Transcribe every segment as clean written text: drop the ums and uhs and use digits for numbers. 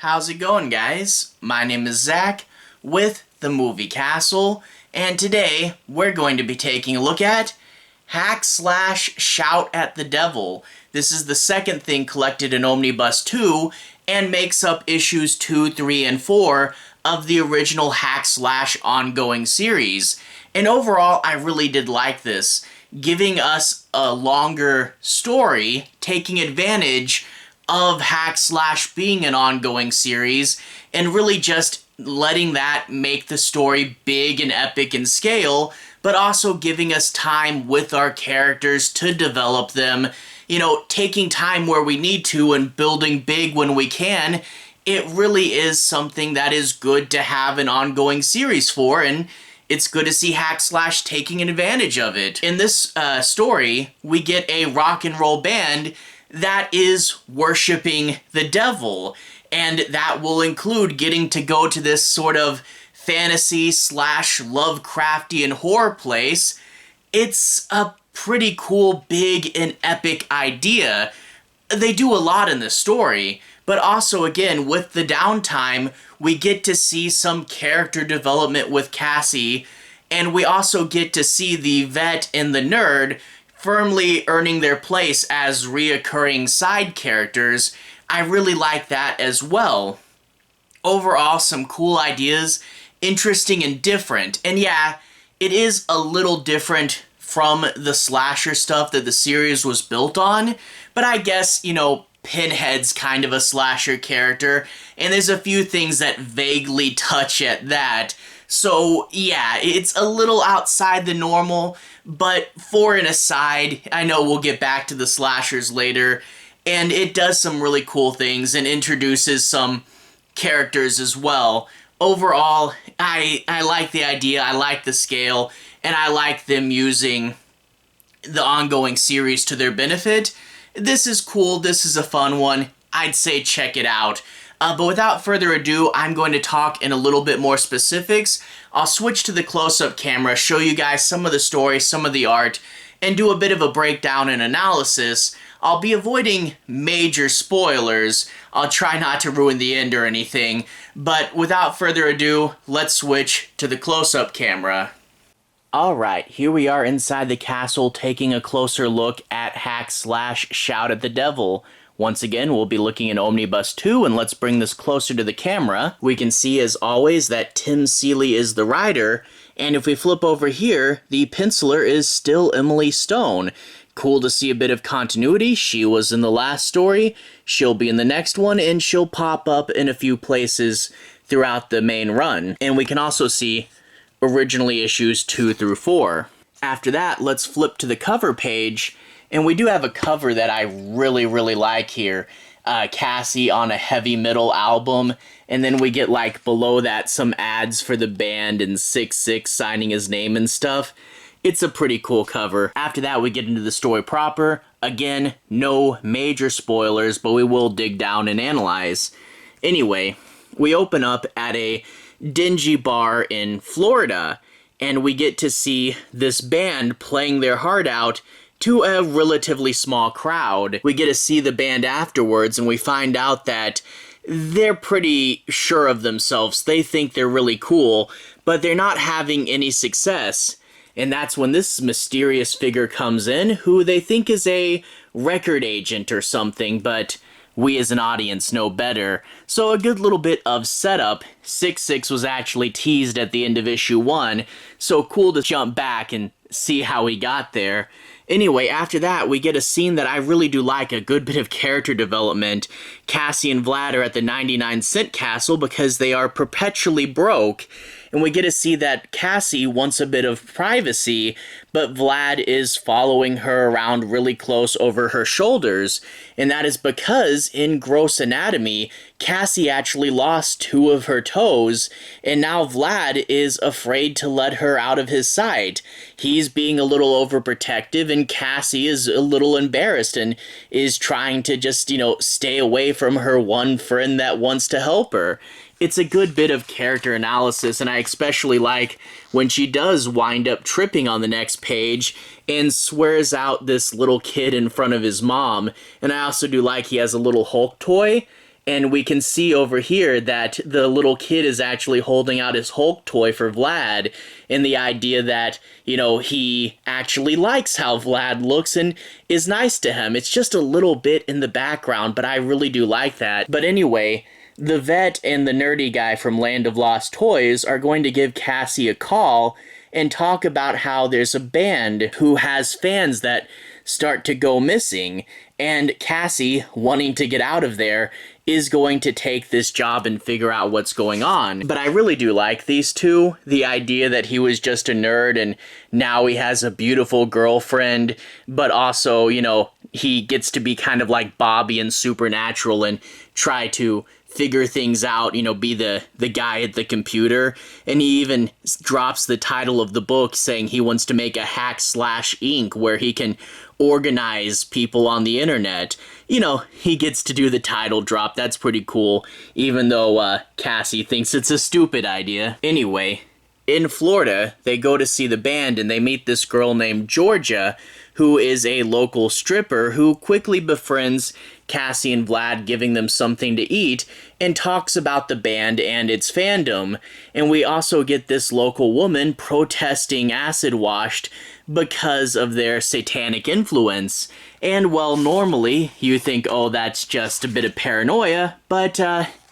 How's it going, guys? My name is Zach with the Movie Castle, and today we're going to be taking a look at Hack Slash Shout at the Devil. This is the second thing collected in Omnibus 2 and makes up issues 2, 3, and 4 of the original Hack Slash ongoing series. And overall, I really did like this, giving us a longer story, taking advantage of Hack Slash being an ongoing series, and really just letting that make the story big and epic in scale, but also giving us time with our characters to develop them, taking time where we need to and building big when we can. It really is something that is good to have an ongoing series for, and it's good to see Hack Slash taking advantage of it. In this story, we get a rock and roll band that is worshiping the devil, and that will include getting to go to this sort of fantasy slash Lovecraftian horror place. It's a pretty cool, big, and epic idea. They do a lot in this story, but also, again, with the downtime, we get to see some character development with Cassie, and we also get to see the vet and the nerd firmly earning their place as reoccurring side characters. I really like that as well. Overall, some cool ideas, interesting and different. And yeah, it is a little different from the slasher stuff that the series was built on, but I guess, Pinhead's kind of a slasher character, and there's a few things that vaguely touch at that. So yeah, it's a little outside the normal, but for an aside, I know we'll get back to the slashers later, and it does some really cool things and introduces some characters as well. Overall, I like the idea, I like the scale, and I like them using the ongoing series to their benefit. This is cool, this is a fun one, I'd say check it out. But without further ado, I'm going to talk in a little bit more specifics. I'll switch to the close-up camera, show you guys some of the story, some of the art, and do a bit of a breakdown and analysis. I'll be avoiding major spoilers. I'll try not to ruin the end or anything. But without further ado, let's switch to the close-up camera. Alright, here we are inside the castle taking a closer look at Hack Slash Shout at the Devil. Once again, we'll be looking at Omnibus 2, and let's bring this closer to the camera. We can see, as always, that Tim Seeley is the writer, and if we flip over here, the penciler is still Emily Stone. Cool to see a bit of continuity. She was in the last story, she'll be in the next one, and she'll pop up in a few places throughout the main run. And we can also see originally issues 2 through 4. After that, let's flip to the cover page, and we do have a cover that I really, really like here. Cassie on a heavy metal album, and then we get, below that some ads for the band and 6'6" signing his name and stuff. It's a pretty cool cover. After that, we get into the story proper. Again, no major spoilers, but we will dig down and analyze. Anyway, we open up at a dingy bar in Florida, and we get to see this band playing their heart out to a relatively small crowd. We get to see the band afterwards, and we find out that they're pretty sure of themselves. They think they're really cool, but they're not having any success. And that's when this mysterious figure comes in, who they think is a record agent or something, but we as an audience know better. So a good little bit of setup. 6'6" was actually teased at the end of issue 1, so cool to jump back and see how he got there. Anyway, after that, we get a scene that I really do like, a good bit of character development. Cassie and Vlad are at the 99-cent castle because they are perpetually broke, and we get to see that Cassie wants a bit of privacy, but Vlad is following her around really close over her shoulders, and that is because in Gross Anatomy, Cassie actually lost 2 of her toes, and now Vlad is afraid to let her out of his sight. He's being a little overprotective, and Cassie is a little embarrassed and is trying to just, stay away from her one friend that wants to help her. It's a good bit of character analysis, and I especially like when she does wind up tripping on the next page and swears out this little kid in front of his mom. And I also do like he has a little Hulk toy, And we can see over here that the little kid is actually holding out his Hulk toy for Vlad, in the idea that, he actually likes how Vlad looks and is nice to him. It's just a little bit in the background, but I really do like that. But anyway, the vet and the nerdy guy from Land of Lost Toys are going to give Cassie a call and talk about how there's a band who has fans that start to go missing, and Cassie, wanting to get out of there, is going to take this job and figure out what's going on. But I really do like these two. The idea that he was just a nerd and now he has a beautiful girlfriend, but also, he gets to be kind of like Bobby in Supernatural and try to figure things out, be the guy at the computer. And he even drops the title of the book saying he wants to make a hack/Inc. where he can organize people on the internet. He gets to do the title drop. That's pretty cool, even though Cassie thinks it's a stupid idea. Anyway, in Florida, they go to see the band and they meet this girl named Georgia, who is a local stripper who quickly befriends Cassie and Vlad, giving them something to eat, and talks about the band and its fandom. And we also get this local woman protesting Acid Washed because of their satanic influence. And well, normally you think, oh, that's just a bit of paranoia, but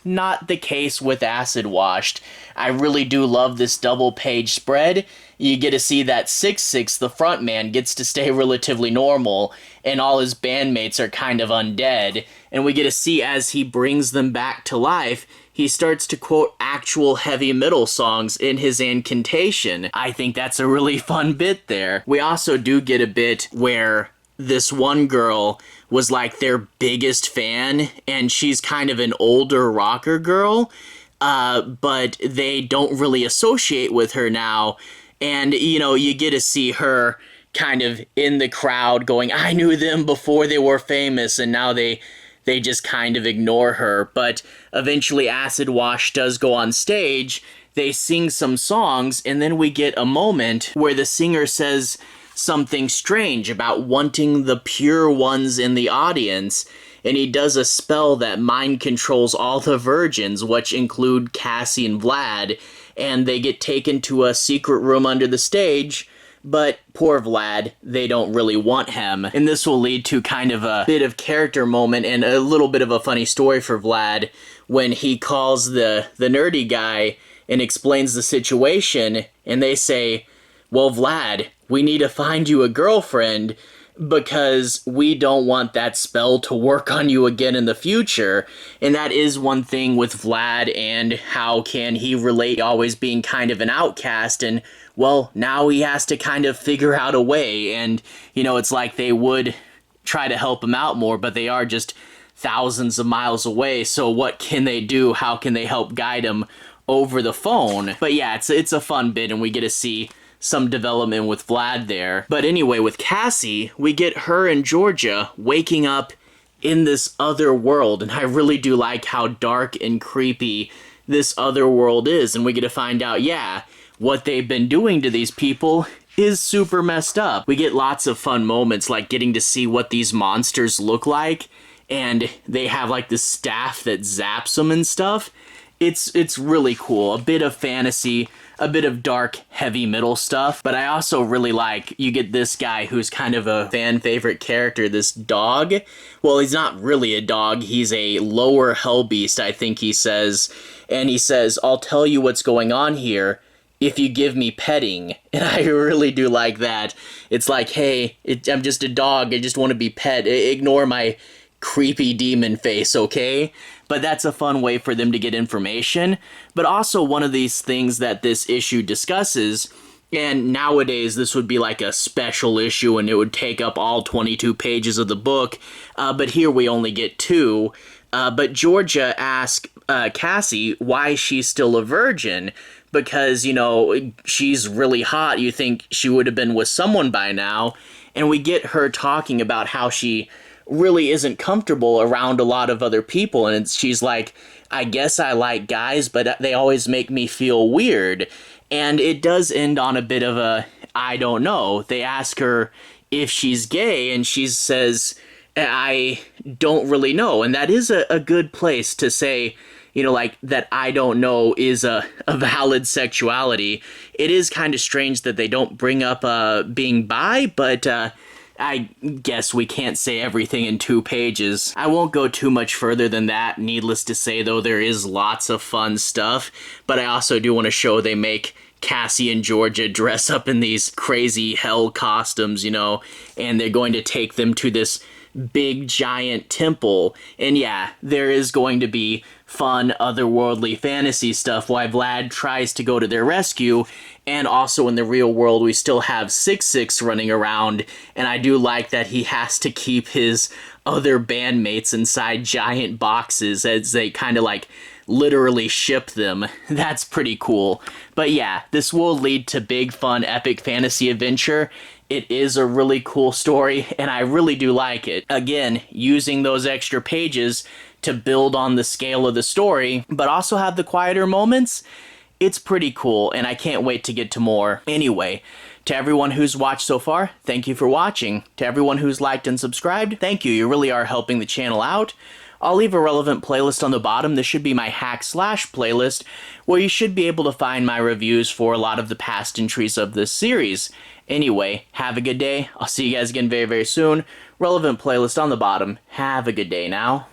not the case with Acid Washed. I really do love this double-page spread. You get to see that 6'6", the front man, gets to stay relatively normal, and all his bandmates are kind of undead. And we get to see as he brings them back to life, he starts to quote actual heavy metal songs in his incantation. I think that's a really fun bit there. We also do get a bit where this one girl was like their biggest fan, and she's kind of an older rocker girl, but they don't really associate with her now. And, you get to see her kind of in the crowd going, I knew them before they were famous, and now they just kind of ignore her. But eventually Acid Wash does go on stage, they sing some songs, and then we get a moment where the singer says something strange about wanting the pure ones in the audience, and he does a spell that mind controls all the virgins, which include Cassie and Vlad, and they get taken to a secret room under the stage. But poor Vlad, they don't really want him. And this will lead to kind of a bit of character moment and a little bit of a funny story for Vlad when he calls the nerdy guy and explains the situation, and they say, well, Vlad, we need to find you a girlfriend because we don't want that spell to work on you again in the future. And that is one thing with Vlad, and how can he relate always being kind of an outcast, and well, now he has to kind of figure out a way. And it's like they would try to help him out more, but they are just thousands of miles away, so what can they do? How can they help guide him over the phone? But yeah, it's a fun bit, and we get to see some development with Vlad there. But anyway, with Cassie, we get her and Georgia waking up in this other world, and I really do like how dark and creepy this other world is, and we get to find out, yeah, what they've been doing to these people is super messed up. We get lots of fun moments, like getting to see what these monsters look like, and they have like this staff that zaps them and stuff. It's really cool. A bit of fantasy, a bit of dark, heavy metal stuff, but I also really like, you get this guy who's kind of a fan favorite character, this dog. Well, he's not really a dog, he's a lower hell beast, I think he says, and he says, I'll tell you what's going on here if you give me petting. And I really do like that. It's like, hey, I'm just a dog, I just want to be pet, ignore my creepy demon face, okay? But that's a fun way for them to get information. But also one of these things that this issue discusses, and nowadays this would be like a special issue and it would take up all 22 pages of the book, but here we only get 2. But Georgia asks Cassie why she's still a virgin, because, she's really hot. You think she would have been with someone by now. And we get her talking about how she really isn't comfortable around a lot of other people, and she's like, I guess I like guys, but they always make me feel weird. And it does end on a bit of a, I don't know. They ask her if she's gay, and she says, I don't really know. And that is a good place to say, like that I don't know is a valid sexuality. It is kind of strange that they don't bring up being bi, but I guess we can't say everything in 2 pages. I won't go too much further than that. Needless to say, though, there is lots of fun stuff, but I also do want to show they make Cassie and Georgia dress up in these crazy hell costumes, and they're going to take them to this big giant temple. And yeah, there is going to be fun otherworldly fantasy stuff while Vlad tries to go to their rescue. And also in the real world, we still have 6-6 running around, and I do like that he has to keep his other bandmates inside giant boxes as they kind of like literally ship them. That's pretty cool. But yeah, this will lead to big fun epic fantasy adventure. It is a really cool story, and I really do like it. Again, using those extra pages to build on the scale of the story, but also have the quieter moments. It's pretty cool, and I can't wait to get to more. Anyway, to everyone who's watched so far, thank you for watching. To everyone who's liked and subscribed, thank you. You really are helping the channel out. I'll leave a relevant playlist on the bottom. This should be my hack slash playlist, where you should be able to find my reviews for a lot of the past entries of this series. Anyway, have a good day. I'll see you guys again very, very soon. Relevant playlist on the bottom. Have a good day now.